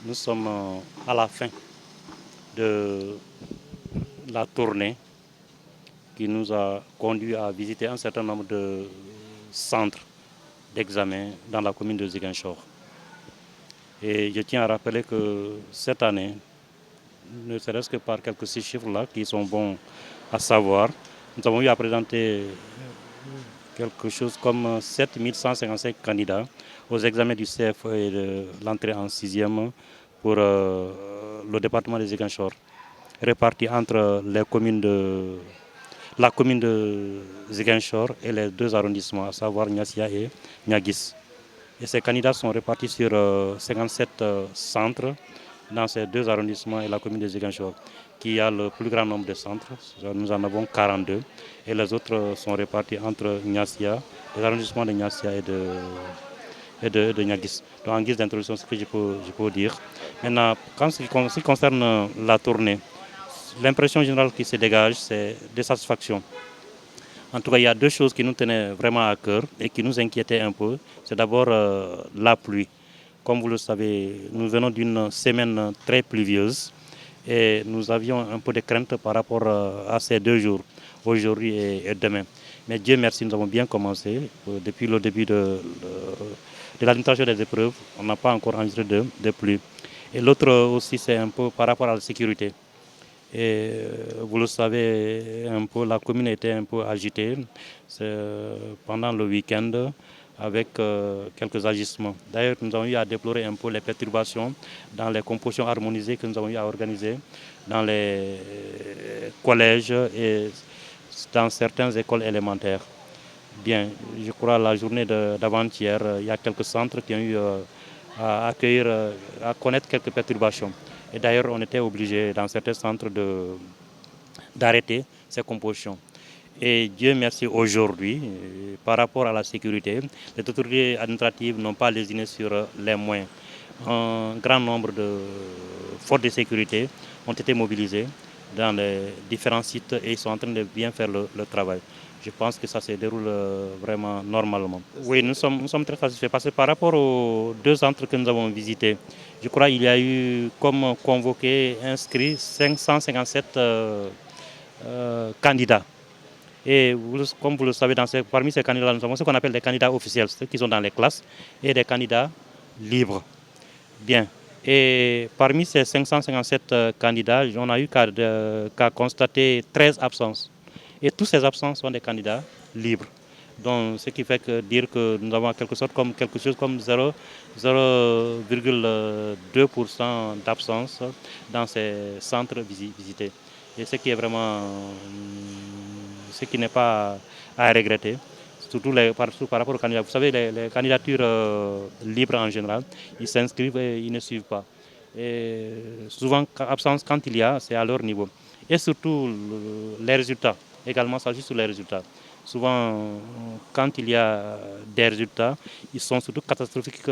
Nous sommes à la fin de la tournée qui nous a conduit à visiter un certain nombre de centres d'examen dans la commune de Ziguinchor. Et je tiens à rappeler que cette année, ne serait-ce que par quelques ces chiffres-là qui sont bons à savoir, nous avons eu à présenter quelque chose comme 7155 candidats aux examens du CFE et de l'entrée en sixième pour le département de Ziguinchor, répartis entre la commune de Ziguinchor et les deux arrondissements, à savoir Niassia et Niaguis. Et ces candidats sont répartis sur 57 centres dans ces deux arrondissements et la commune de Ziguinchor, qui a le plus grand nombre de centres. Nous en avons 42. Et les autres sont répartis entre Niassia, les arrondissements de Niassia et de Niaguis. Donc en guise d'introduction, ce que je peux dire. Maintenant, en ce qui concerne la tournée, l'impression générale qui se dégage, c'est de satisfaction. En tout cas, il y a deux choses qui nous tenaient vraiment à cœur et qui nous inquiétaient un peu. C'est d'abord la pluie. Comme vous le savez, nous venons d'une semaine très pluvieuse et nous avions un peu de crainte par rapport à ces 2 jours, aujourd'hui et demain. Mais Dieu merci, nous avons bien commencé. Depuis le début de l'administration des épreuves, on n'a pas encore enregistré de pluie. Et l'autre aussi, c'est un peu par rapport à la sécurité. Et vous le savez un peu, la commune était un peu agitée pendant le week-end avec quelques agissements. D'ailleurs, nous avons eu à déplorer un peu les perturbations dans les compositions harmonisées que nous avons eu à organiser dans les collèges et dans certaines écoles élémentaires. Bien, je crois la journée d'avant-hier, il y a quelques centres qui ont eu à accueillir, à connaître quelques perturbations. Et d'ailleurs, on était obligé dans certains centres d'arrêter ces compositions. Et Dieu merci, aujourd'hui, par rapport à la sécurité, les autorités administratives n'ont pas lésiné sur les moyens. Un grand nombre de forces de sécurité ont été mobilisées dans les différents sites et ils sont en train de bien faire le travail. Je pense que ça se déroule vraiment normalement. Oui, nous sommes très satisfaits parce que par rapport aux 2 centres que nous avons visités, je crois qu'il y a eu comme convoqué, inscrit 557 candidats. Et comme vous le savez, parmi ces candidats, nous avons ce qu'on appelle des candidats officiels, ceux qui sont dans les classes, et des candidats libres. Bien. Et parmi ces 557 candidats, on a eu qu'à constater 13 absences. Et tous ces absences sont des candidats libres. Donc, ce qui fait dire que nous avons quelque chose comme 0,2% d'absence dans ces centres visités. Et ce qui est vraiment, ce qui n'est pas à regretter, surtout par rapport aux candidats. Vous savez, les candidatures libres en général, ils s'inscrivent et ils ne suivent pas. Et souvent, absence quand il y a, c'est à leur niveau. Et surtout, les résultats, également, ça joue sur les résultats. Souvent, quand il y a des résultats, ils sont surtout catastrophiques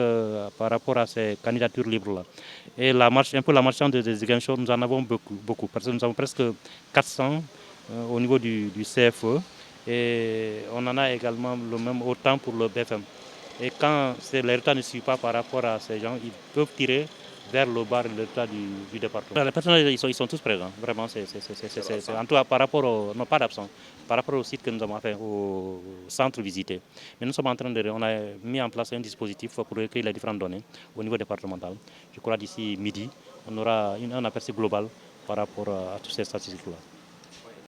par rapport à ces candidatures libres-là. Et la marche des Ziguinchor, nous en avons beaucoup, parce que nous avons presque 400 au niveau du CFE. Et on en a également le même autant pour le BFM. Et quand les résultats ne suivent pas par rapport à ces gens, ils peuvent tirer vers le bas le résultat du département. Les personnels, ils sont tous présents. Vraiment, en tout cas, par rapport non, pas d'absence, par rapport au site que nous avons fait, au centre visité. Mais nous sommes en train on a mis en place un dispositif pour recueillir les différentes données au niveau départemental. Je crois d'ici midi, on aura un aperçu global par rapport à toutes ces statistiques-là.